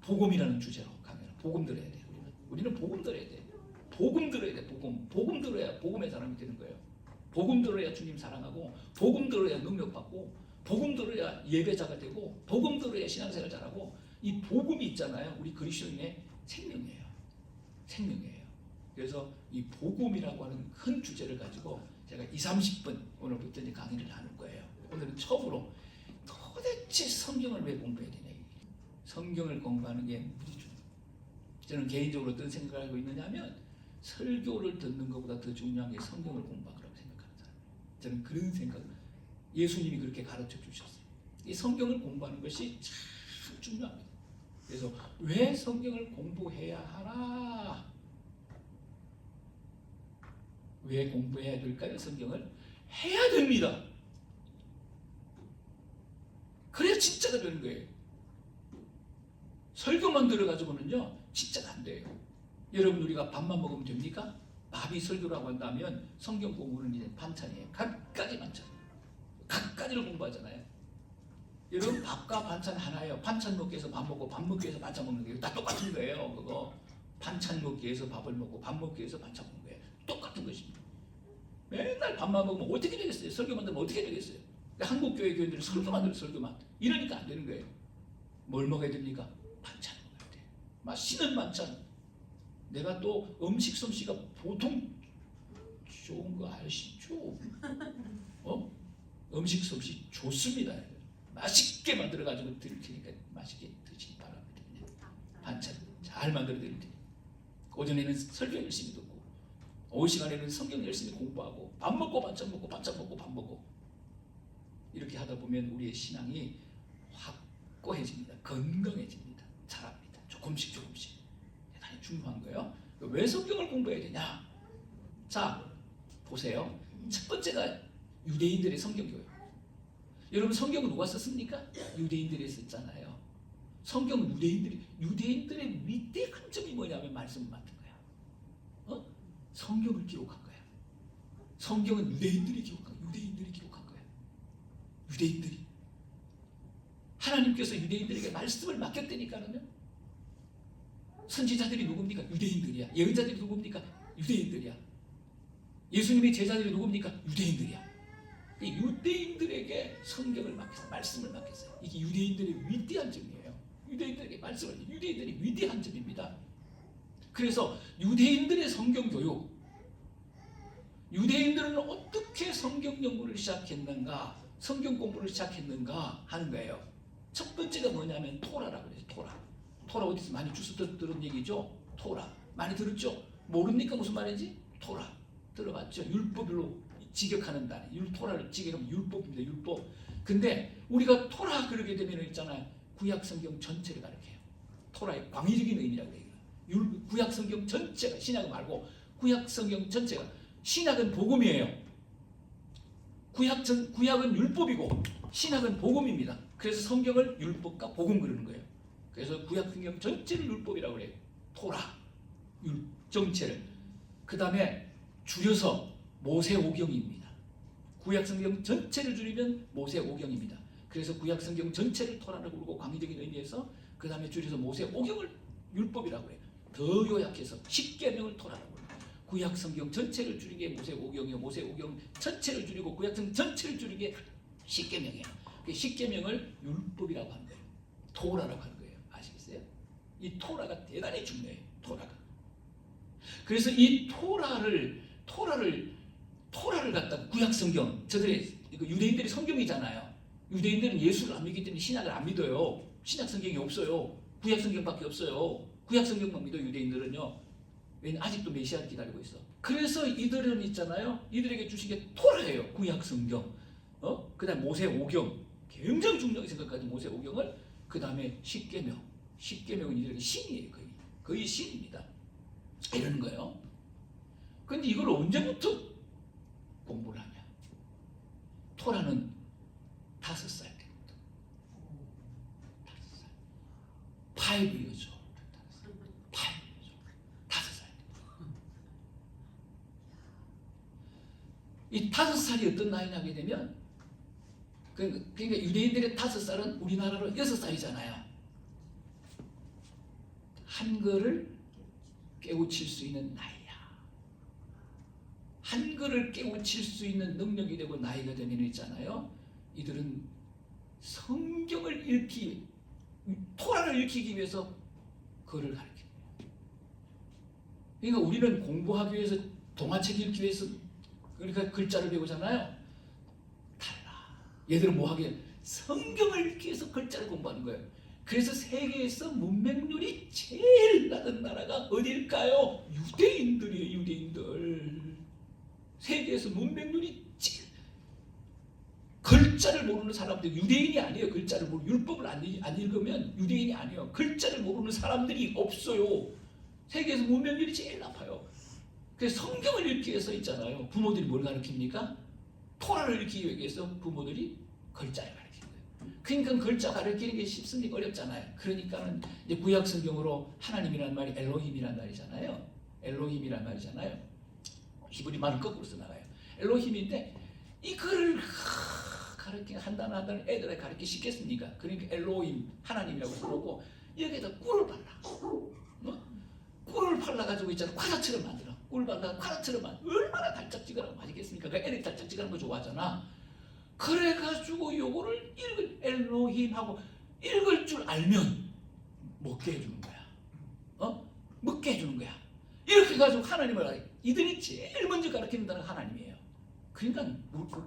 복음이라는 주제로 가면 복음 들어야 돼. 우리는 복음 들어야 돼. 복음 들어야 돼. 복음 들어야 복음의 사람이 되는 거예요. 복음 들어야 주님 사랑하고, 복음 들어야 능력 받고, 복음 들어야 예배자가 되고, 복음 들어야 신앙생활 잘하고. 이 복음이 있잖아요. 우리 그리스도인의 생명이에요. 생명이에요. 그래서 이 복음이라고 하는 큰 주제를 가지고 제가 20-30분 오늘부터 이제 강의를 하는 거예요. 오늘은 처음으로 도대체 성경을 왜 공부해야 되냐. 성경을 공부하는 게 무지 중요해요. 저는 개인적으로 어떤 생각을 하고 있느냐면, 설교를 듣는 것보다 더 중요한 게 성경을 공부하라고 생각하는 사람이에요. 저는 그런 생각을, 예수님이 그렇게 가르쳐 주셨어요. 이 성경을 공부하는 것이 참 중요합니다. 그래서 왜 성경을 공부해야 하나? 왜 공부해야 될까요? 성경을 해야 됩니다. 그래야 진짜가 되는 거예요. 설교만 들어가지고는요 진짜가 안 돼요. 여러분, 우리가 밥만 먹으면 됩니까? 밥이 설교라고 한다면 성경 공부는 이제 반찬이에요. 각가지 반찬, 각가지를 공부하잖아요. 여러분, 밥과 반찬 하나예요. 반찬 먹기 위해서 밥 먹고, 밥 먹기 위해서 반찬 먹는 게 다 똑같은 거예요. 그거 반찬 먹기 위해서 밥을 먹고, 밥 먹기 위해서 반찬 먹는 거예요. 똑같은 것입니다. 맨날 밥만 먹으면 어떻게 되겠어요? 설교만 들으면 어떻게 되겠어요? 한국 교회 교인들은 설교만 들어요. 설교만. 이러니까 안 되는 거예요. 뭘 먹어야 됩니까? 반찬 먹어야 돼. 맛있는 반찬. 내가 또 음식 솜씨가 보통 좋은 거 아시죠? 음식 솜씨 좋습니다. 맛있게 만들어가지고 드릴 테니까 맛있게 드시기 바랍니다. 반찬 잘 만들어 드릴 테니까. 오전에는 설교 열심히 듣고, 오후 시간에는 성경 열심히 공부하고, 밥 먹고 반찬 먹고, 반찬 먹고 밥 먹고, 이렇게 하다 보면 우리의 신앙이 확고해집니다. 건강해집니다. 자랍니다. 조금씩 조금씩. 대단히 중요한 거예요. 왜 성경을 공부해야 되냐? 자, 보세요. 첫 번째가 유대인들의 성경교육. 여러분, 성경은 누가 썼습니까? 유대인들이 썼잖아요. 성경은 유대인들의 위대한 점이 뭐냐면 말씀을 맡은 거야. 성경을 기록한 거야. 성경은 유대인들이 기록한 거야. 유대인들이. 하나님께서 유대인들에게 말씀을 맡겼다니까요. 선지자들이 누굽니까? 유대인들이야. 예언자들이 누굽니까? 유대인들이야. 예수님의 제자들이 누굽니까? 유대인들이야. 유대인들에게 성경을 맡겼어요. 말씀을 맡겼어요. 이게 유대인들의 위대한 점이에요. 유대인들에게 말씀을, 유대인들의 위대한 점입니다. 그래서 유대인들의 성경 교육, 유대인들은 어떻게 성경 연구를 시작했는가, 성경 공부를 시작했는가 하는 거예요. 첫 번째가 뭐냐면 토라라고 그래요. 토라 어디서 많이 주워 들은 얘기죠? 토라 많이 들었죠? 모릅니까 무슨 말인지? 토라 들어봤죠? 율법으로 직역하는 단위, 토라를 직역하면 율법입니다. 율법. 근데 우리가 토라 그러게 되면 있잖아요. 구약 성경 전체를 가르쳐요. 토라의 광의적인 의미라고 해요. 구약 성경 전체가, 신약 말고 구약 성경 전체가. 신약은 복음이에요. 구약은 율법이고 신약은 복음입니다. 그래서 성경을 율법과 복음 그러는 거예요. 그래서 구약 성경 전체를 율법이라고 그래요. 토라, 전체를. 그 다음에 줄여서 모세오경입니다. 구약 성경 전체를 줄이면 모세오경입니다. 그래서 구약 성경 전체를 토라라고 부르고 광의적인 의미에서, 그 다음에 줄여서 모세오경을 율법이라고 해요. 더 요약해서 십계명을 토라라고 해요. 구약 성경 전체를 줄인 게 모세오경이요. 모세오경 전체를 줄이고 구약 성경 전체를 줄인 게 십계명이에요. 그 십계명을 율법이라고 하는 거예요. 토라라고 하는 거예요. 아시겠어요? 이 토라가 대단히 중요해요. 토라가. 그래서 이 토라를 갖다가 구약 성경, 저들의 유대인들이 성경이잖아요. 유대인들은 예수를 안 믿기 때문에 신약을 안 믿어요. 신약 성경이 없어요. 구약 성경밖에 없어요. 구약 성경만 믿어 유대인들은요. 왜냐면 아직도 메시아를 기다리고 있어. 그래서 이들은 있잖아요. 이들에게 주신 게 토라예요. 구약 성경. 그다음 모세오경. 굉장히 중요하게 생각하는 모세오경을, 그 다음에 십계명. 십계명은 이들에게 신이에요. 거의 신입니다. 이러는 거예요. 근데 이걸 언제부터 공부를 하냐? 토라는 5살 때부터. 5살. 5 years old. 5살 때부터. 이 5살이 어떤 나이냐게 되면, 그러니까 유대인들의 5살은 우리나라로 6살이잖아요. 한글을 깨우칠 수 있는 나이야. 한글을 깨우칠 수 있는 능력이 되고 나이가 되면 있잖아요. 이들은 성경을 읽기, 토라를 읽히기 위해서 글을 가르칩니다. 그러니까 우리는 공부하기 위해서 동화책 읽기 위해서 그러니까 글자를 배우잖아요. 달라. 얘들은 뭐 하게? 성경을 읽기 위해서 글자를 공부하는 거예요. 그래서 세계에서 문맹률이 제일 낮은 나라가 어딜까요? 유대인들이에요. 유대인들. 세계에서 문맹률이 제일. 글자를 모르는 사람들, 유대인이 아니에요. 글자를 모르고 율법을 안 읽으면 유대인이 아니에요. 글자를 모르는 사람들이 없어요. 세계에서 문맹률이 제일 높아요. 그래서 성경을 읽기 위해서 있잖아요. 부모들이 뭘 가르칩니까? 토라를 읽기 위해서 부모들이 글자를 가르치는 거예요. 그러니까 글자 가르치는 게 쉽습니까? 어렵잖아요. 그러니까는 이제 구약 성경으로 하나님이라는 말이 엘로힘이란 말이잖아요. 엘로힘이란 말이잖아요. 히브리 말은 거꾸로 써나가요. 엘로힘인데 이 글을 가르치기 한 단어 한 단어 애들에 가르치기 쉽겠습니까? 그러니까 엘로힘 하나님이라고 부르고 여기에다 꿀을 발라. 꿀을 발라가지고 있잖아. 과자처럼 만들어. 꿀 발라 과자처럼 만들어. 얼마나 달짝지근하고 맛있겠습니까? 그 애들이 달짝지근한 거 좋아하잖아. 그래가지고 요거를 읽을 엘로힘하고 읽을 줄 알면 먹게 해주는 거야. 먹게 해주는 거야. 이렇게 해가지고 하나님을 이들이 제일 먼저 가르치는 단어가 하나님이에요. 그러니까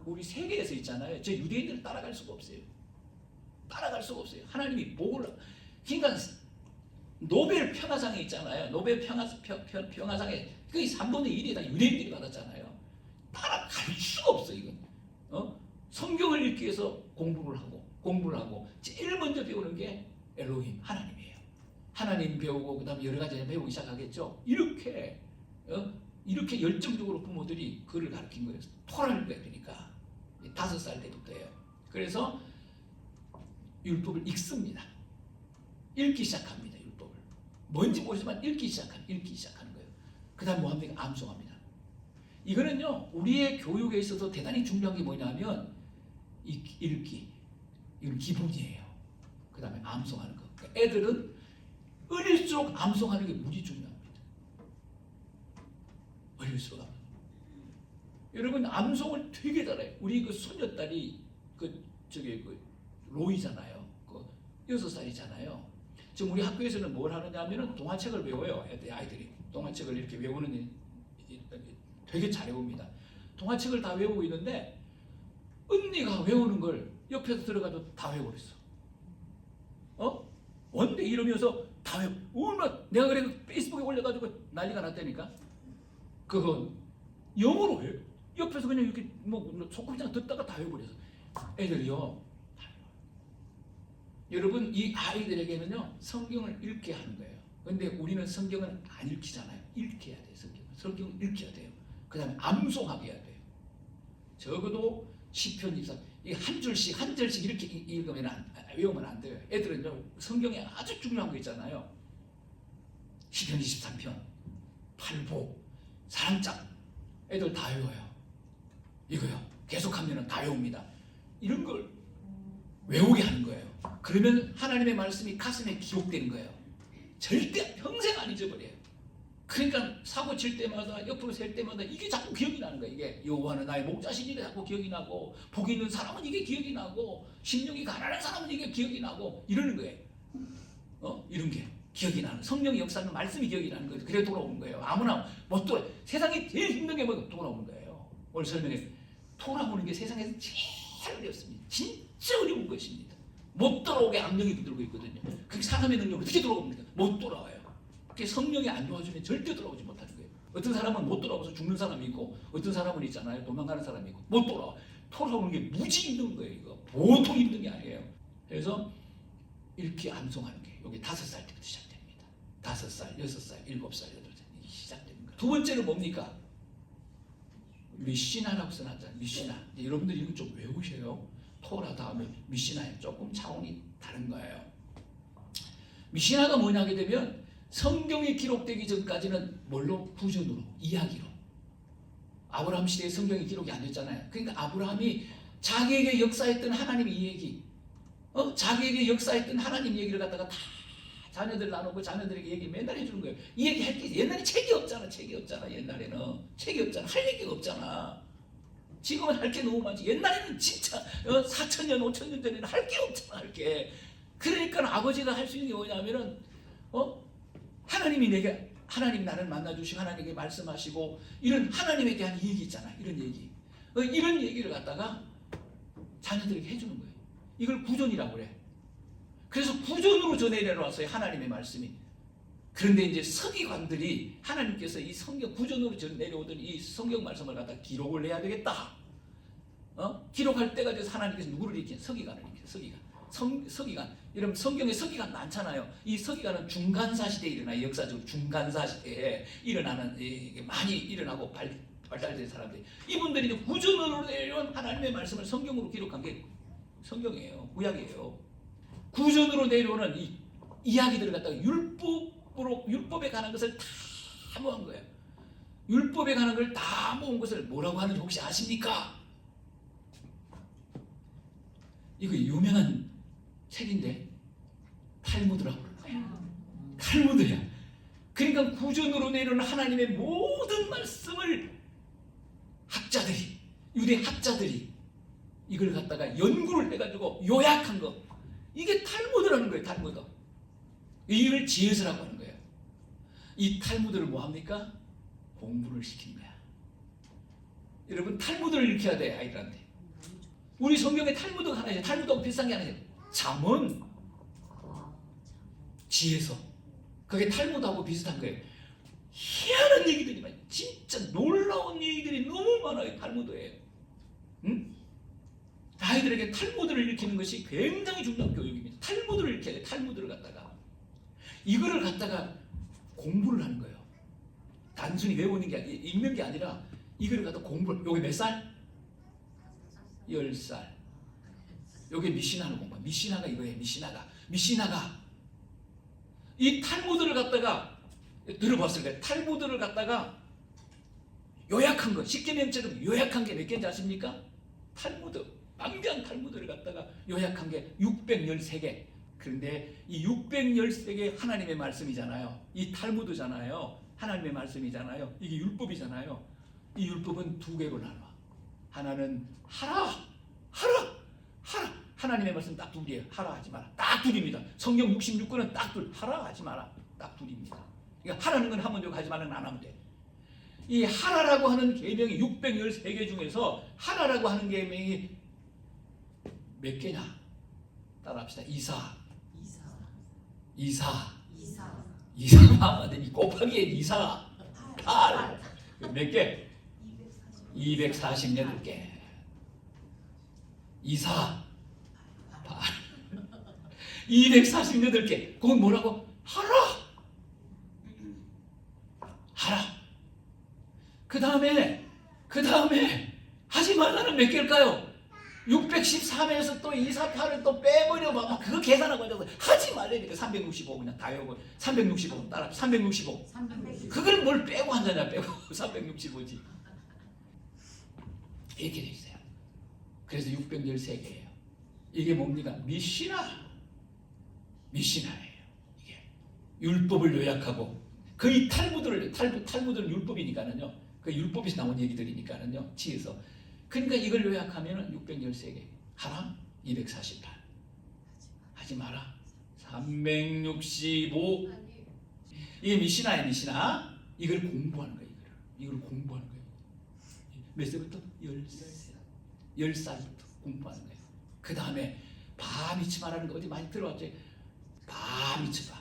우리 세계에서 있잖아요. 저 유대인들을 따라갈 수가 없어요. 따라갈 수가 없어요. 하나님이 복을. 그러니까 노벨 평화상이 있잖아요. 노벨 평화상에 그 3분의 1이 다 유대인들이 받았잖아요. 따라갈 수가 없어 이건. 성경을 읽기 위해서 공부를 하고 제일 먼저 배우는 게 엘로힘 하나님이에요. 하나님 배우고 그다음에 여러 가지 배우기 시작하겠죠. 이렇게 열정적으로 부모들이 글을 가르친 거예요. 토라를 읽어야 되니까 5살 때부터예요. 그래서 율법을 읽습니다. 읽기 시작합니다. 율법을 뭔지 모르지만 읽기 시작하는 거예요. 그다음 뭐 합니까? 암송합니다. 이거는요 우리의 교육에 있어서 대단히 중요한 게 뭐냐면 읽기 이건 기본이에요. 그다음에 암송하는 거. 그러니까 애들은 어릴수록 암송하는 게 무지 중요합니다. 어릴수록 여러분 암송을 되게 잘해요. 우리 그 손녀딸이 그 로이잖아요. 6살이잖아요. 지금 우리 학교에서는 뭘 하느냐면은 동화책을 외워요. 아이들이 동화책을 이렇게 외우는 되게 잘 외웁니다. 동화책을 다 외우고 있는데 언니가 외우는 걸 옆에서 들어가도 다 외워버렸어. 언제 이러면서 다 외워. 얼마 내가 그래 페이스북에 올려가지고 난리가 났다니까. 그건 영어로 해. 옆에서 그냥 이렇게 뭐 소꿉장 듣다가 다 외워버렸어. 애들이요. 여러분 이 아이들에게는요 성경을 읽게 하는 거예요. 근데 우리는 성경을 안 읽히잖아요. 읽게 해야 돼요. 성경을 읽혀야 돼요. 그 다음에 암송하게 해야 돼요. 적어도 시편 24, 한 줄씩 이렇게 읽으면 외우면 안 돼요. 애들은요 성경에 아주 중요한 거 있잖아요. 시편 23편, 팔복, 사랑장 애들 다 외워요. 이거요. 계속하면 다 외웁니다. 이런 걸 외우게 하는 거예요. 그러면 하나님의 말씀이 가슴에 기록되는 거예요. 절대 평생 안 잊어버려요. 그러니까 사고 칠 때마다 옆으로 셀 때마다 이게 자꾸 기억이 나는 거예요. 이게 여호와는 나의 목자시니가 자꾸 기억이 나고 복 있는 사람은 이게 기억이 나고 심령이 가난한 사람은 이게 기억이 나고 이러는 거예요. 이런 게 기억이 나는 성령의 역사는 말씀이 기억이 나는 거예요. 그래 돌아오는 거예요. 아무나 못 돌아. 세상에 제일 힘든 게 뭐예요? 돌아오는 거예요. 오늘 설명했어요. 돌아오는 게 세상에서 제일 어렵습니다. 진짜 어려운 것입니다. 못 돌아오게 압력이 붙들고 있거든요. 그게 사람의 능력을 어떻게 돌아옵니까? 못 돌아와요. 그게 성령이 안 도와주면 절대 돌아오지 못하는 거예요. 어떤 사람은 못 돌아와서 죽는 사람이 있고 어떤 사람은 있잖아요. 도망가는 사람이 있고 못 돌아와. 돌아오는 게 무지 힘든 거예요. 이거 보통 힘든 게 아니에요. 그래서 읽기 암송하는 게 여기 5살 때부터 시작됩니다. 5살, 6살, 7살, 8살 시작되는 거예요. 두 번째는 뭡니까? 미시나라고 써놨잖아요. 미시나. 여러분들 이거 좀 외우셔요. 토라 다음에 미시나에 조금 차원이 다른 거예요. 미시나가 뭐냐 하게 되면 성경이 기록되기 전까지는 뭘로? 부전으로, 이야기로. 아브라함 시대에 성경이 기록이 안 됐잖아요. 그러니까 아브라함이 자기에게 역사했던 하나님의 얘기, 자기에게 역사했던 하나님 얘기를 갖다가 다 자녀들 나누고 자녀들에게 얘기 맨날 해주는 거예요. 이 얘기 할 게 옛날에 책이 없잖아. 옛날에는 책이 없잖아. 할 얘기가 없잖아. 지금은 할 게 너무 많지. 옛날에는 진짜 4,000년 5,000년 전에는 할 게 없잖아. 할 게. 그러니까 아버지가 할 수 있는 게 뭐냐면은 하나님이 나를 만나주시고 하나님께 말씀하시고 이런 하나님에 대한 얘기 있잖아. 이런 얘기. 이런 얘기를 갖다가 자녀들에게 해주는 거예요. 이걸 구전이라고 그래. 그래서 구전으로 전해내려왔어요. 하나님의 말씀이. 그런데 이제 서기관들이 하나님께서 이 성경 구전으로 내려오던 이 성경 말씀을 갖다 기록을 해야 되겠다. 기록할 때가 돼서 하나님께서 누구를 일으키냐? 서기관을 일으키죠. 서기관. 이러면 성경에 서기관 많잖아요. 이 서기관은 중간사 시대에 일어나요. 역사적으로 중간사 시대에 일어나는 많이 일어나고 발달된 사람들. 이분들이 이제 구전으로 내려온 하나님의 말씀을 성경으로 기록한 게 성경이에요. 구약이에요. 구전으로 내려오는 이 이야기들을 갖다가 율법에 관한 것을 다 모은 거예요. 율법에 관한 걸 다 모은 것을 뭐라고 하는지 혹시 아십니까? 이거 유명한 책인데 탈무드라고 그러는 거예요. 탈무드야. 그러니까 구전으로 내려오는 하나님의 모든 말씀을 유대 학자들이 이걸 갖다가 연구를 해가지고 요약한 거. 이게 탈무드라는 거예요. 탈무드. 이걸 지혜서라고 하는 거예요. 이 탈무드를 뭐합니까? 공부를 시키는 거야. 여러분 탈무드를 읽혀야 돼. 아이들한테. 우리 성경에 탈무드가 하나 있어요. 탈무드하고 비슷한 게 하나 있어요. 잠언, 지혜서. 그게 탈무드하고 비슷한 거예요. 희한한 얘기들이 많아요. 진짜 놀라운 얘기들이 너무 많아요. 탈무드에. 응? 아이들에게 탈무드를 읽히는 것이 굉장히 중요한 교육입니다. 탈무드를 읽혀야 돼. 탈무드를 갖다가. 이거를 갖다가 공부를 하는 거예요. 단순히 외우는 게 읽는 게 아니라 이거를 갖다 공부를. 여기 몇 살? 10살. 여기 미시나를 공부해. 미시나가 이거예요. 미시나가 이 탈무드를 갖다가 들어봤을 거예요. 탈무드를 갖다가 요약한 거, 십계명처럼 요약한 게 몇 개인지 아십니까? 탈무드, 망대한 탈무드를 갖다가 요약한 게 613개. 그런데 이 613개 하나님의 말씀이잖아요. 이 탈무드잖아요. 하나님의 말씀이잖아요. 이게 율법이잖아요. 이 율법은 두 개로 나눠. 하나는 하라. 하나님의 말씀 딱 둘이에요. 하라 하지 마라. 딱 둘입니다. 성경 66권은 딱 둘. 하라 하지 마라. 딱 둘입니다. 그러니까 하라는 건 하면 되고 하지 말라는 안 하면 돼. 이 하라라고 하는 계명이 613개 중에서 하라라고 하는 계명이 몇 개냐? 따라합시다. 이사하면 곱하기에 이사 8. 몇 개? 248개. 이사 8. 248개. 그건 뭐라고? 하라. 그 다음에 하지 말라는 몇 개일까요? 613에서 또 248을 또 빼버려 봐. 그거 계산하고 앉아서 하지 말라니까. 365 그냥 다 외우고 365 따라 365. 그걸 뭘 빼고 앉아냐. 빼고 365지. 이렇게 돼 있어요. 그래서 613개예요. 이게 뭡니까? 미시나예요. 이게 율법을 요약하고 거의 탈무드는 율법이니까는요. 그 율법에서 나온 얘기들이니까는요. 지에서. 그러니까 이걸 요약하면은 613개. 하라 248. 하지 마라 365. 이게 미시나. 이걸 공부하는 거예요. 이걸 공부하는 거예요. 몇 살부터? 10살부터 공부하는 거예요. 그 다음에 바미츠바라는 거 어디 많이 들어봤죠? 바미츠바.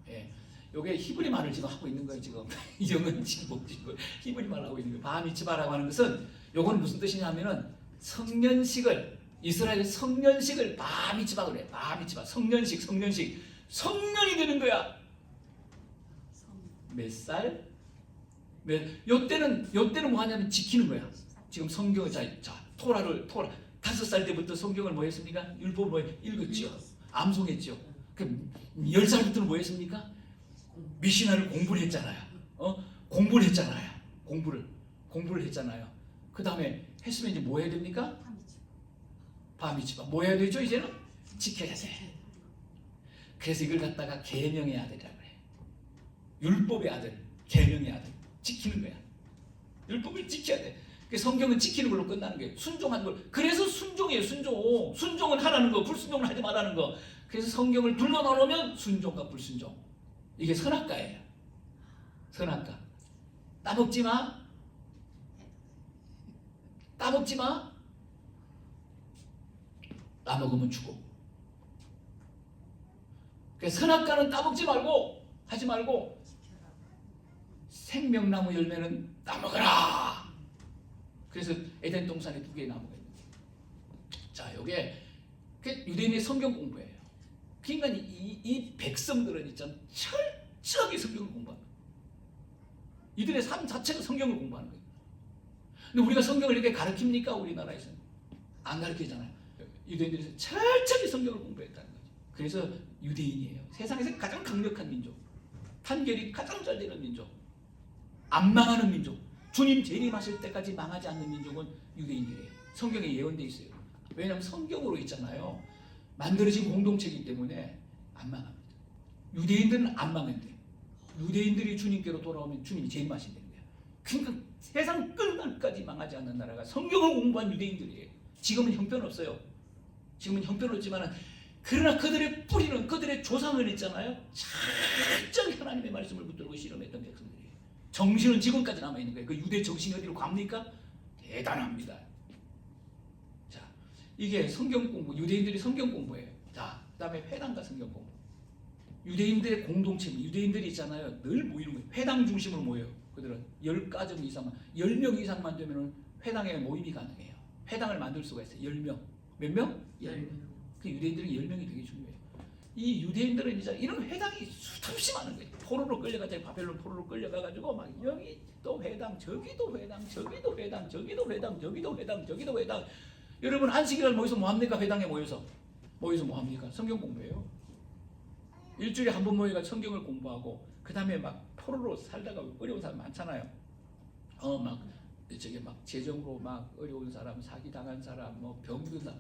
예. 요게 히브리 말을 지금 하고 있는 거예요. 지금 영은 지금 못 지고 히브리 말을 하고 있는 거예요. 바미츠바라고 하는 것은 요건 무슨 뜻이냐면은 성년식을 이스라엘 성년식을 바미츠바 그래. 바미츠바 성년식 성년이 되는 거야. 몇 살? 요때는 뭐 하냐면 지키는 거야. 지금 성경을 자 토라 5살 때부터 성경을 뭐 했습니까? 율법을 뭐 읽었죠. 암송했죠. 그 10살부터는 뭐 했습니까? 미시나를 공부를 했잖아요. 공부를 했잖아요. 그 다음에 했으면 이제 뭐 해야 됩니까? 바미츠바. 뭐 해야 되죠? 이제는 지켜야 돼. 그래서 이걸 갖다가 계명의 아들이라고 그래. 율법의 아들, 계명의 아들. 지키는 거야. 율법을 지켜야 돼. 성경은 지키는 걸로 끝나는 거예요. 순종하는 걸. 그래서 순종이에요. 순종. 순종은 하라는 거, 불순종은 하지 말라는 거. 그래서 성경을 둘러 나누면 순종과 불순종. 이게 선악과예요. 선악과. 따먹지 마. 따먹지 마. 따먹으면 죽어. 그래서 선악과는 따먹지 말고, 하지 말고, 생명나무 열매는 따먹어라. 그래서 에덴 동산에 2개의 나무가 있는 거예요. 자, 이게 유대인의 성경 공부예요. 그러니까 이 백성들은 있잖아, 철저하게 성경을 공부하는 거예요. 이들의 삶 자체가 성경을 공부하는 거예요. 근데 우리가 성경을 이렇게 가르칩니까? 우리나라에서는 안 가르치잖아요. 유대인들이 철저하게 성경을 공부했다는 거죠. 그래서 유대인이에요. 세상에서 가장 강력한 민족, 판결이 가장 잘 되는 민족, 안 망하는 민족, 주님 재림하실 때까지 망하지 않는 민족은 유대인들이에요. 성경에 예언되어 있어요. 왜냐하면 성경으로 있잖아요. 만들어진 공동체이기 때문에 안 망합니다. 유대인들은 안 망한대. 유대인들이 주님께로 돌아오면 주님이 재림하신다는 거예요. 그러니까 세상 끝날까지 망하지 않는 나라가 성경을 공부한 유대인들이에요. 지금은 형편없어요. 지금은 형편없지만 그러나 그들의 뿌리는, 그들의 조상은 있잖아요, 철저히 하나님의 말씀을 붙들고 실험했던 백성들이에요. 정신은 지금까지 남아있는 거예요. 그 유대 정신이 어디로 갑니까? 대단합니다. 자, 이게 성경 공부, 유대인들이 성경 공부예요. 자, 그 다음에 회당과 성경 공부. 유대인들의 공동체, 유대인들이 있잖아요, 늘 모이는 거예요. 회당 중심으로 모여요. 그들은 10가정 이상만, 10명 이상만 되면 회당에 모임이 가능해요. 회당을 만들 수가 있어요. 10명. 몇 명? 10명. 그 유대인들은 10명이 되게 중요해요. 이 유대인들은 이제 이런 회당이 수없이 많은 거예요. 포로로 끌려가지고, 바벨론 포로로 끌려가가지고 막 여기 또 회당, 저기도 회당, 저기도 회당, 저기도 회당, 저기도 회당, 저기도 회당. 여러분 안식일날 모여서 뭐 합니까? 회당에 모여서 뭐 합니까? 성경 공부해요. 일주일에 한 번 모여가 성경을 공부하고, 그 다음에 막 포로로 살다가 어려운 사람 많잖아요. 막 저게 막 재정으로 막 어려운 사람, 사기 당한 사람, 뭐 병든 사람,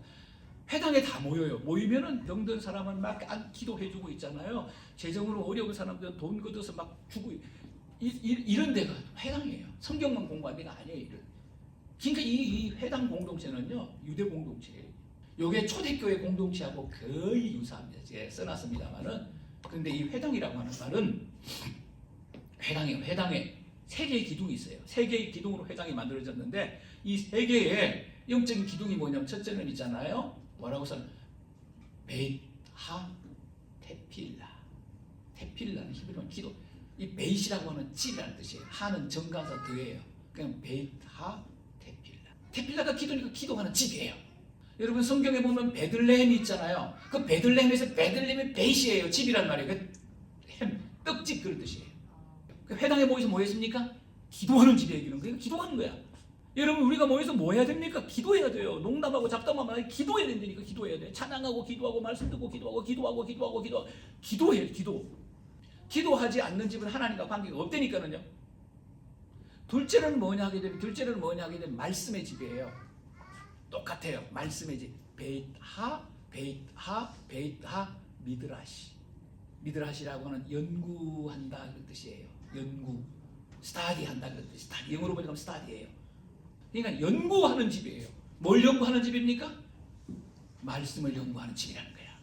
회당에 다 모여요. 모이면은 병든 사람은 막 기도해주고 있잖아요. 재정으로 어려운 사람들은 돈 걷어서 막 주고, 이런 데가 회당이에요. 성경만 공부한 데가 아니에요. 이런. 그러니까 이 회당 공동체는요, 유대 공동체예요. 요게 초대교회 공동체하고 거의 유사합니다. 제가 써놨습니다만은. 근데 이 회당이라고 하는 말은 회당이에요. 회당에 3개의 기둥이 있어요. 3개의 기둥으로 회당이 만들어졌는데, 이 3개의 영적인 기둥이 뭐냐면, 첫째는 있잖아요, 뭐라고 써요? 베이하 테필라. 테필라는 히브리어는 기도. 이 베이시라고 하는 집이라는 뜻이에요. 하는 정가사 더예요. 그냥 베이하 테필라. 테필라가 기도니까 기도하는 집이에요. 여러분 성경에 보면 베들레헴이 있잖아요. 그 베들레헴에서 베들레헴의 베이시예요. 집이란 말이에요. 그 햄, 떡집 그런 뜻이에요. 그 회당에 모여서 뭐 했습니까? 기도하는 집이에요. 이런 거. 기도하는 거야. 여러분 우리가 모여서 뭐 해야 됩니까? 기도해야 돼요. 농담하고 잡담하면 아니라 기도해야 된다니까. 기도해야 돼. 찬양하고 기도하고 말씀 듣고 기도해요. 기도하지 않는 집은 하나님과 관계가 없다니까는요. 둘째는 뭐냐 하게 되면 말씀의 집이에요. 똑같아요. 말씀의 집. 베이하 미드라시. 미드라시라고 하는 연구한다 그런 뜻이에요. 연구. 스타디한다 그런 뜻이. 영어로 번역하면 스타디예요. 그러니까 연구하는 집이에요. 뭘 연구하는 집입니까? 말씀을 연구하는 집이라는 거야.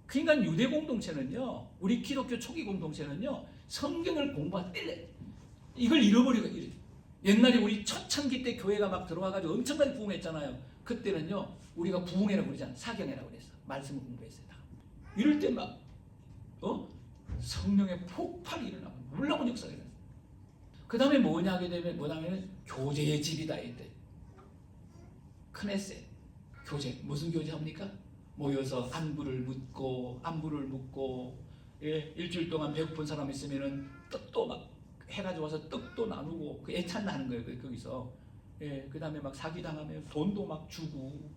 그러니까 유대 공동체는요, 우리 기독교 초기 공동체는요, 성경을 공부할 때 이걸 잃어버리고, 옛날에 우리 초창기 때 교회가 막 들어와가지고 엄청나게 부흥했잖아요. 그때는요, 우리가 부흥회라고 그러잖아요. 사경회라고 그랬어. 말씀을 공부했어요. 다. 이럴 때 막 성령의 폭발이 일어나고 놀라운 역사가 일어나요. 그 다음에 뭐냐 하게 되면 뭐냐면 교제의 집이다 이때. 크네셋 교제. 무슨 교제 합니까? 모여서 안부를 묻고 예, 일주일 동안 배고픈 사람 있으면은 떡도 막 해가지고 와서 떡도 나누고 그 애찬나는 거예요. 거기서. 예, 그 다음에 막 사기 당하면 돈도 막 주고,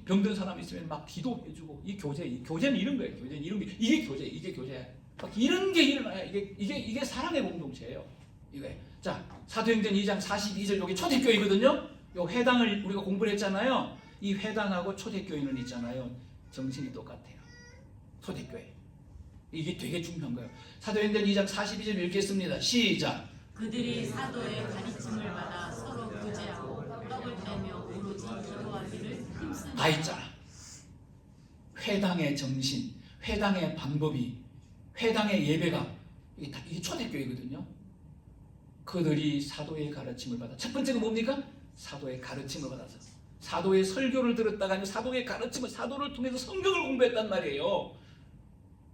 병든 사람 있으면 막 기도해주고. 이 교제는 이런 거예요. 교제는 이런 게, 이게 교제야. 막 이런 게 일어나야 이게 사랑의 공동체예요. 이게. 자, 사도행전 2장 42절 여기 초대교회거든요. 요 회당을 우리가 공부를 했잖아요. 이 회당하고 초대교회는 있잖아요. 정신이 똑같아요. 초대교회. 이게 되게 중요한 거예요. 사도행전 2장 42절 읽겠습니다. 시작. 그들이 사도의 가르침을 받아 서로 교제하고 떡을 떼며 오로지 기도하기를 힘쓰니. 다 있잖아. 회당의 정신, 회당의 방법이, 회당의 예배가 이게 초대교회거든요. 그들이 사도의 가르침을 받아. 첫 번째가 뭡니까? 사도의 가르침을 받아서. 사도의 설교를 들었다가 아니면 사도의 가르침을, 사도를 통해서 성경을 공부했단 말이에요.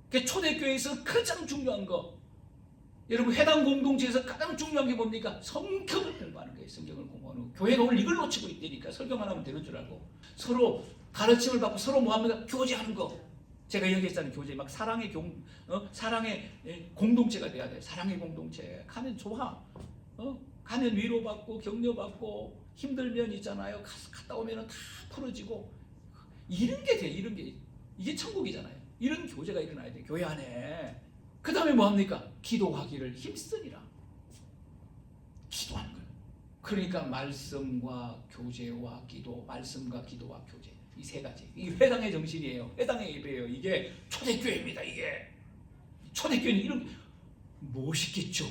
그게 초대교회에서 가장 중요한 거. 여러분 회당 공동체에서 가장 중요한 게 뭡니까? 성경을 공부하는 거예요. 성경을 공부하는 거. 교회가 오늘 이걸 놓치고 있다니까. 설교만 하면 되는 줄 알고. 서로 가르침을 받고 서로 뭐 합니까? 교제하는 거. 제가 얘기했잖아요. 교제. 막 사랑의 사랑의 공동체가 돼야 돼. 사랑의 공동체. 가면 좋아. 가면 위로받고 격려받고 힘들면 있잖아요. 갔다 오면 다 풀어지고. 이런 게 돼. 이런 게. 이게 천국이잖아요. 이런 교제가 일어나야 돼. 교회 안에. 그 다음에 뭐 합니까? 기도하기를 힘쓰니라. 기도하는 거예요. 그러니까 말씀과 교제와 기도, 말씀과 기도와 교제. 이 세 가지. 이 회당의 정신이에요. 회당의 예배예요. 이게 초대교회입니다. 이게 초대교회는 이런 멋있겠죠.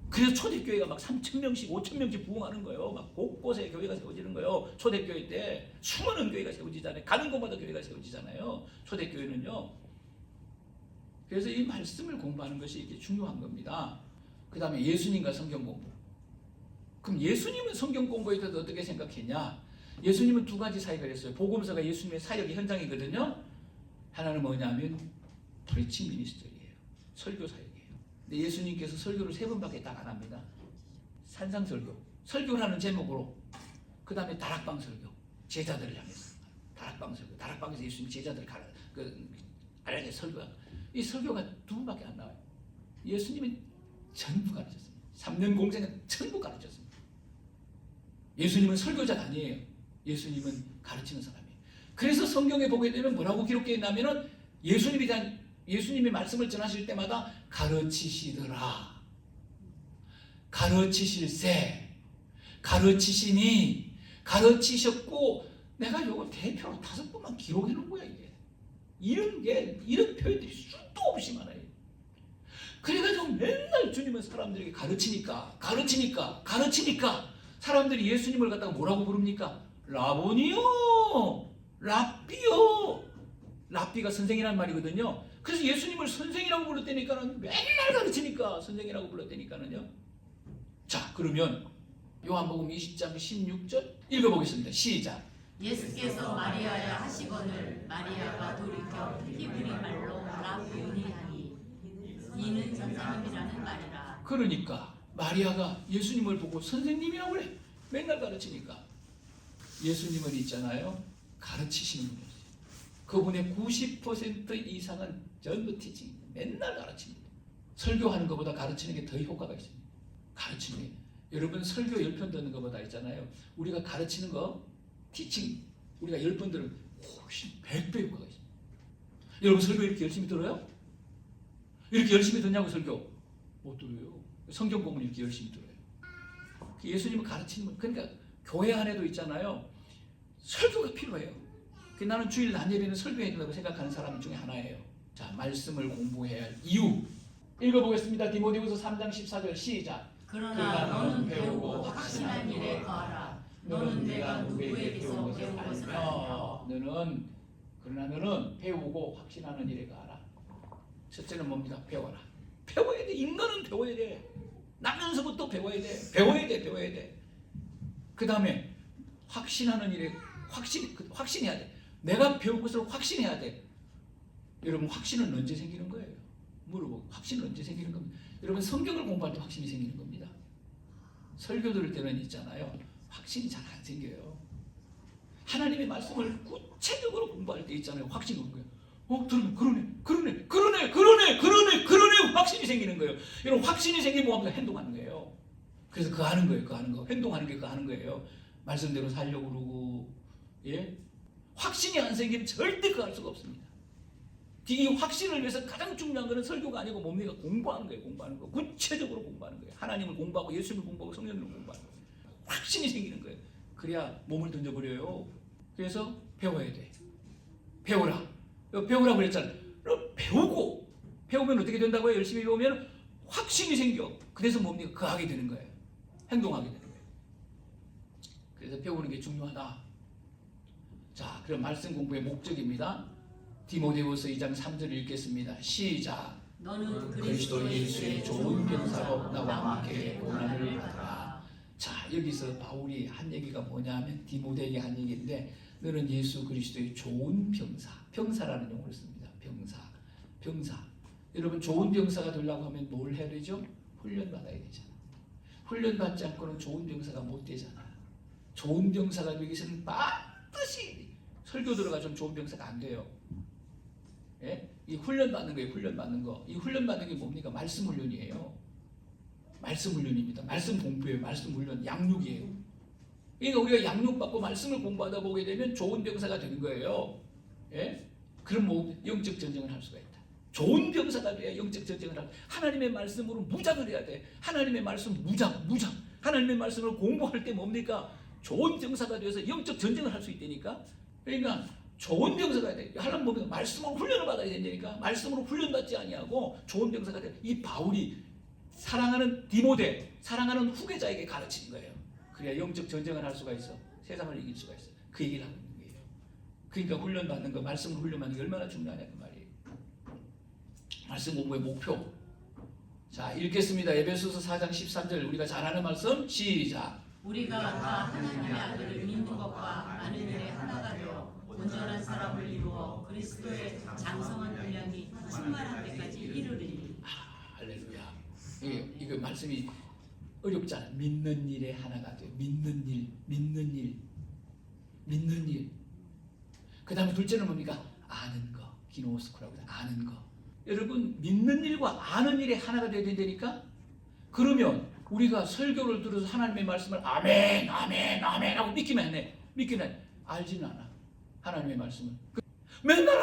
그래서 초대교회가 막 3,000명씩 5,000명씩 부흥하는 거예요. 막 곳곳에 교회가 세워지는 거예요. 초대교회 때 수많은 교회가 세워지잖아요. 가는 곳마다 교회가 세워지잖아요. 초대교회는요. 그래서 이 말씀을 공부하는 것이 이게 중요한 겁니다. 그 다음에 예수님과 성경 공부. 그럼 예수님은 성경 공부에 대해서 어떻게 생각했냐? 예수님은 두 가지 사역을 했어요. 복음서가 예수님의 사역의 현장이거든요. 하나는 뭐냐면 프리칭 미니스터리예요. 설교 사역이에요. 근데 예수님께서 설교를 3번밖에 딱 안 합니다. 산상설교, 설교라는 제목으로. 그 다음에 다락방 설교, 제자들을 향해서 다락방 설교. 다락방에서 예수님 제자들 알게 설교가. 이 설교가 2번밖에 안 나와요. 예수님은 전부 가르쳤습니다. 3년 공생은 전부 가르쳤습니다. 예수님은 설교자가 아니에요. 예수님은 가르치는 사람이에요. 그래서 성경에 보게 되면 뭐라고 기록되어 있냐면은 예수님의 말씀을 전하실 때마다 가르치시더라, 가르치실세, 가르치시니, 가르치셨고, 내가 요거 대표로 5번만 기록해 놓은 거야 이게. 이런 표현들이 수도 없이 많아요. 그래가지고 맨날 주님은 사람들에게 가르치니까 사람들이 예수님을 갖다가 뭐라고 부릅니까? 라보니요, 랍비요. 랍비가 선생이라는 말이거든요. 그래서 예수님을 선생이라고 불렀다니까는 맨날 가르치니까 선생이라고 불렀다니까는요. 자, 그러면 요한복음 20장 16절 읽어보겠습니다. 시작. 예수께서 마리아야 하시거늘 마리아가 돌이켜 히브리 말로 라보니 하니 이는 선생님이라는 말이라. 그러니까 마리아가 예수님을 보고 선생님이라고 그래. 맨날 가르치니까. 예수님은 있잖아요, 가르치시는 분이에요. 그분의 90% 이상은 전부 티칭, 맨날 가르칩니다. 설교하는 것보다 가르치는 게 더 효과가 있습니다. 가르치는 게. 여러분 설교 10편 듣는 것보다 있잖아요, 우리가 가르치는 거, 티칭, 우리가 10번 들으면 훨씬 100배 효과가 있습니다. 여러분 설교 이렇게 열심히 들어요? 이렇게 열심히 듣냐고 설교? 못 들어요. 성경 공부는 이렇게 열심히 들어요. 예수님은 가르치는 분. 그러니까 교회 안에도 있잖아요, 설교가 필요해요. 나는 주일 낮 예배는 설교해야 된다고 생각하는 사람 중에 하나예요. 자, 말씀을 공부해야 할 이유 읽어보겠습니다. 디모데후서 3장 14절 시작. 그러나 너는 배우고 확신한 일에 거하라. 너는 내가 누구에게서 배운 것을 알라. 그러나 너는 배우고 확신하는 일에 거하라. 첫째는 뭡니까? 배워라. 배워야 돼. 인간은 배워야 돼. 나면서부터 배워야 돼. 배워야 돼. 그 다음에 확신하는 일에 확신해야 돼. 내가 배운 것을 확신해야 돼. 여러분 확신은 언제 생기는 거예요? 물어보고 확신은 언제 생기는 겁니다. 여러분 성경을 공부할 때 확신이 생기는 겁니다. 설교 들을 때는 있잖아요, 확신이 잘 안 생겨요. 하나님의 말씀을 구체적으로 공부할 때 있잖아요, 확신이 오는 거예요. 들으면 그러네 확신이 생기는 거예요. 여러분 확신이 생기면 뭐합니까? 행동하는 거예요. 그래서 그거 하는 거예요. 행동하는 게 그거 하는 거예요. 말씀대로 살려고 그러고, 예? 확신이 안 생기면 절대 그거 할 수가 없습니다. 이 확신을 위해서 가장 중요한 것은 설교가 아니고 뭡니까? 공부하는 거예요. 공부하는 거. 구체적으로 공부하는 거예요. 하나님을 공부하고 예수님을 공부하고 성령을 공부하는 거예요. 확신이 생기는 거예요. 그래야 몸을 던져버려요. 그래서 배워야 돼. 배우라 그랬잖아요. 배우면 어떻게 된다고요? 열심히 배우면 확신이 생겨. 그래서 뭡니까? 그 하게 되는 거예요. 행동하게 되는 거예요. 그래서 배우는 게 중요하다. 자, 그럼 말씀 공부의 목적입니다. 디모데후서 2장 3절을 읽겠습니다. 시작. 너는 그리스도 예수의 좋은 병사로 나와 함께 고난을 받아라. 자, 여기서 바울이 한 얘기가 뭐냐면 디모데에게 한 얘기인데, 너는 예수 그리스도의 좋은 병사라는 용어를 씁니다. 병사. 여러분, 좋은 병사가 되려고 하면 뭘 해야 되죠? 훈련 받아야 되잖아. 훈련 받지 않고는 좋은 병사가 못 되잖아. 좋은 병사가 되기 위해서는 반드시 설교 들어가서 좋은 병사가 안 돼요. 예? 이 훈련 받는 거예요. 훈련 받는 거. 이 훈련 받는 게 뭡니까? 말씀 훈련이에요. 말씀 훈련입니다. 말씀 공부예요. 말씀 훈련, 양육이에요. 그러니까 우리가 양육받고 말씀을 공부하다 보게 되면 좋은 병사가 되는 거예요. 예? 그럼 뭐 영적 전쟁을 할 수가 있다. 좋은 병사가 돼야 영적 전쟁을 하고, 하나님의 말씀으로 무장을 해야 돼. 하나님의 말씀 무장. 하나님의 말씀을 공부할 때 뭡니까? 좋은 병사가 되어서 영적 전쟁을 할 수 있다니까. 그러니까 좋은 병사가 돼. 하나님 보면 말씀으로 훈련을 받아야 된다니까. 말씀으로 훈련받지 아니하고 좋은 병사가 돼. 이 바울이 사랑하는 디모데, 사랑하는 후계자에게 가르치는 거예요. 그래야 영적 전쟁을 할 수가 있어. 세상을 이길 수가 있어. 그 얘기를 하고 있는 거예요. 그러니까 훈련받는 거, 말씀을 훈련받는 게 얼마나 중요하냐 그 말이에요. 말씀 공부의 목표. 자, 읽겠습니다. 에베소서 4장 13절 우리가 잘 아는 말씀 시작. 우리가 다 하나님의 아들을 믿는 것과 아는 일에 하나가 되어 온전한 사람을 이루어 그리스도의 장성한 분량이 충만한 데까지 이르리니. 할렐루야. 이거 말씀이 어렵잖아. 믿는 일에 하나가 돼요. 믿는 일. 그 다음에 둘째는 뭡니까? 아는 거. 기노스코라고 해서 아는 거. 여러분, 믿는 일과 아는 일에 하나가 돼야 된다니까? 그러면 우리가 설교를 들어서 하나님의 말씀을 아멘 하고 믿기만 해. 알지는 않아. 하나님의 말씀을. 맨날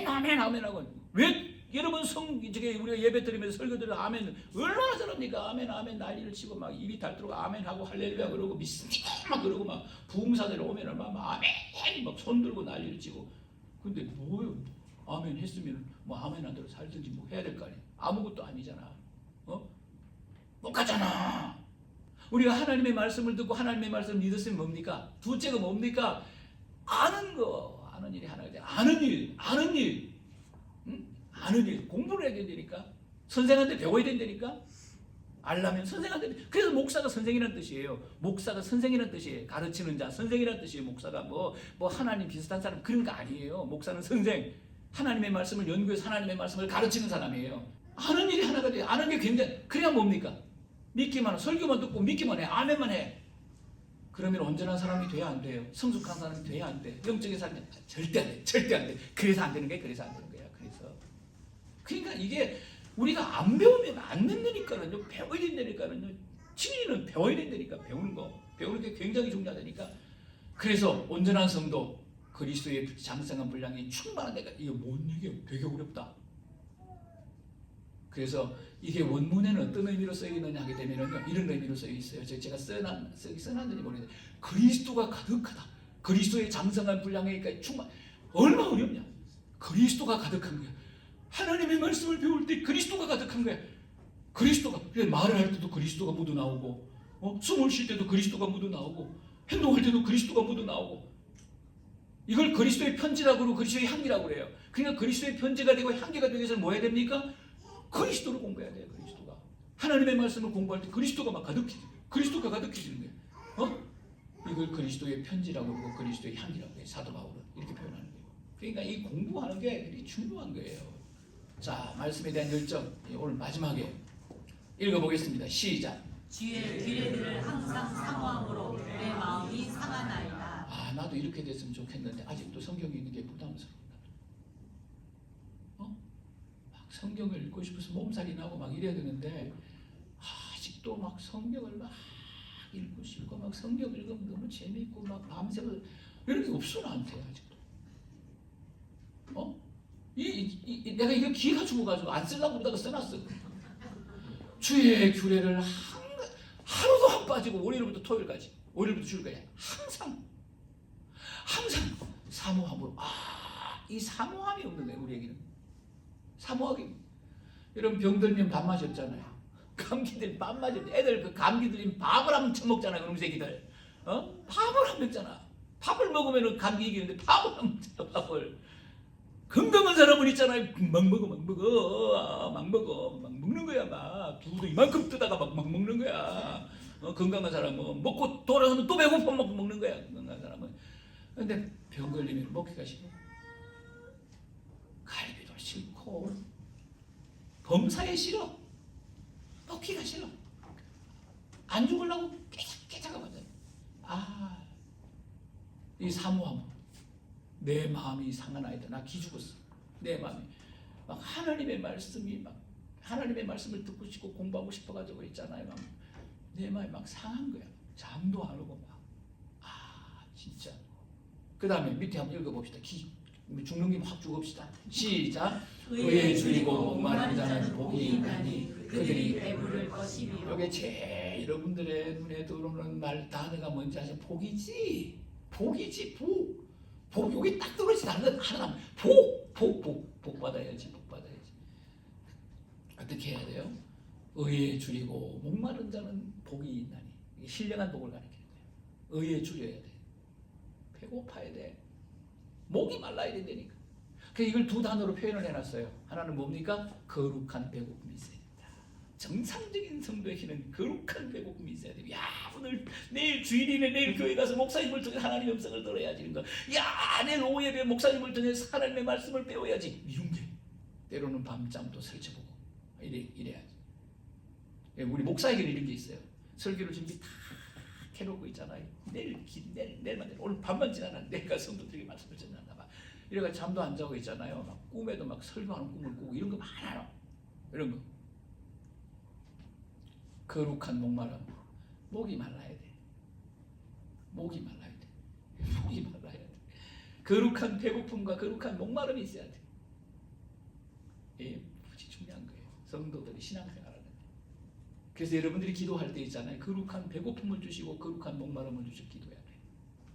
아멘 하고. 왜 여러분 우리가 예배 드리면서 설교 들으면 아멘 얼마나 잘합니까? 아멘 난리를 치고 막 입이 닳도록 아멘하고 할렐루야 그러고 믿습니다 막 그러고 막 부흥사들 오면은 막 아멘 막 손 들고 난리를 치고. 근데 뭐요? 아멘 했으면 뭐 아멘 안 들어 살든지 뭐 해야 될 거 아니야. 아무것도 아니잖아. 못 가잖아. 우리가 하나님의 말씀을 듣고 하나님의 말씀을 믿었으면 뭡니까? 둘째가 뭡니까? 아는 거. 아는 일이 하나가 돼. 아는 일. 아는 일. 공부를 해야 된다니까. 선생한테 배워야 된다니까. 알려면 선생한테. 그래서 목사가 선생이라는 뜻이에요. 목사가 선생이라는 뜻이에요. 가르치는 자, 선생이라는 뜻이에요. 목사가 뭐 하나님 비슷한 사람 그런 거 아니에요. 목사는 선생. 하나님의 말씀을 연구해서 하나님의 말씀을 가르치는 사람이에요. 아는 일이 하나가 돼요. 아는 게 굉장히. 그래야 뭡니까? 믿기만 해. 설교만 듣고 믿기만 해. 아멘만 해. 그러면 온전한 사람이 돼야 안 돼요. 성숙한 사람이 돼야 안 돼. 영적인 사람이 절대 안 돼. 그래서 안 되는 거야. 그러니까 이게 우리가 안 배우면 안 된다니까요. 배워야 된다니까요. 진리는 배워야 된다니까. 배우는 게 굉장히 중요하다니까. 그래서 온전한 성도, 그리스도의 장성한 분량이 충만한 데가. 이게 뭔 얘기예요? 되게 어렵다. 그래서 이게 원문에는 어떤 의미로 쓰여 있느냐 하게 되면은요, 이런 의미로 쓰여 있어요. 제가 써놨는지 모르겠는데, 그리스도가 가득하다. 그리스도의 장성한 분량에까지 충만. 얼마나 어렵냐? 그리스도가 가득한 거야. 하나님의 말씀을 배울 때 그리스도가 가득한 거야. 그리스도가. 그래서 말을 할 때도 그리스도가 묻어 나오고, 숨을 쉴 때도 그리스도가 묻어 나오고, 행동할 때도 그리스도가 묻어 나오고. 이걸 그리스도의 편지라고 그러고 그리스도의 향기라고 그래요. 그러니까 그리스도의 편지가 되고 향기가 되기 위해서는 뭐 해야 됩니까? 그리스도를 공부해야 돼요. 그리스도가. 하나님의 말씀을 공부할 때 그리스도가 막 그리스도가 가득해지는 거예요. 이걸 그리스도의 편지라고 그러고 그리스도의 향기라고 해요. 사도 바울은 이렇게 표현하는 거예요. 그러니까 이 공부하는 게 되게 중요한 거예요. 자, 말씀에 대한 열정, 오늘 마지막에 읽어보겠습니다. 시작. 주의 규례들을 항상 사모함으로 내 마음이 상하나이다. 나도 이렇게 됐으면 좋겠는데 아직도 성경이 있는 게 부담스럽다. 막 성경을 읽고 싶어서 몸살이 나고 막 이래야 되는데 아직도 막 성경을 막 읽고 싶고 막 성경 읽으면 너무 재미있고 막 밤새고 이런 게 없어 나한테 아직도. 내가 이거 기가 죽어가지고 안 쓰려고 그러다가 써놨어. 주의 규례를 하루도 안 빠지고 월요일부터 토요일까지, 월요일부터 주일까지 항상 사모함으로. 이 사모함이 없는 거예요 우리에게는. 사모하기. 이런 병들면 밥 마셨잖아요. 감기들 밥 마셨. 애들 그 감기 들리면 밥을 안 처먹잖아요. 그놈 새끼들. 밥을 안 먹잖아. 밥을 먹으면 감기 이기는데 밥을 안 먹잖아. 밥을. 건강한 사람은 있잖아요. 막 먹어, 막 먹어, 막 먹어, 막 먹는 거야. 막 두도 이만큼 뜨다가 막 먹는 거야. 건강한 사람은 먹고 돌아서면 또 배고파 막 먹는 거야. 건강한 사람은. 근데 병 걸리면 먹기가 싫어. 갈비도 싫고 범사에 싫어. 먹기가 싫어. 안 죽으려고 깨작깨작하거든. 이 사모함. 내 마음이 상한 아이다. 나 기죽었어. 내 마음이 막 하나님의 말씀이 막 하나님의 말씀을 듣고 싶고 공부하고 싶어가지고 있잖아요. 막 내 마음이 막 상한 거야. 잠도 안 오고 막 진짜. 그 다음에 밑에 한번 읽어봅시다. 죽는 김 확 죽읍시다. 시작. 의에 줄이고 목마른 자는 복이 있나니 그들이 배부를 것이며. 여기 제일 여러분들의 눈에 들어오는 말 단어가 뭔지 아세요? 복이지. 복이지. 복 여기 딱 떨어지지 않는 하나. 복 받아야지. 복 받아야지. 어떻게 해야 돼요? 의에 줄이고 목마른 자는 복이 있나니. 이게 신령한 복을 가리키는 거예요. 의에 줄여야 돼. 배고파야 돼. 목이 말라야 된다니까. 그래서 이걸 두 단어로 표현을 해놨어요. 하나는 뭡니까? 거룩한 배고픔이 있어야 된다. 정상적인 성도에게는 거룩한 배고픔이 있어야 돼요. 야, 내일 주일이네. 내일 교회 가서 목사님을 통해 하나님의 음성을 들어야지. 이런 거. 야, 내일 오후 예배 목사님을 통해서 하나님의 말씀을 배워야지. 이런 게. 때로는 밤잠도 설쳐보고 이래야지. 우리 목사에게는 이런 게 있어요. 설교를 준비 다 해놓고 있잖아요. 내일만 오늘 밤만 지나면 내가 성도들에게 말씀을 전하나 봐. 이래가 잠도 안 자고 있잖아요. 막 꿈에도 막 설교하는 꿈을 꾸고 이런 거 많아요. 이런 거. 거룩한 목마름. 목이 말라야 돼. 목이 말라야 돼. 목이 말라야 돼. 거룩한 배고픔과 거룩한 목마름이 있어야 돼. 이게 무지 중요한 거예요. 성도들이 신앙생활하는 데. 그래서 여러분들이 기도할 때 있잖아요. 거룩한 배고픔을 주시고 거룩한 목마름을 주시고 기도해야 돼.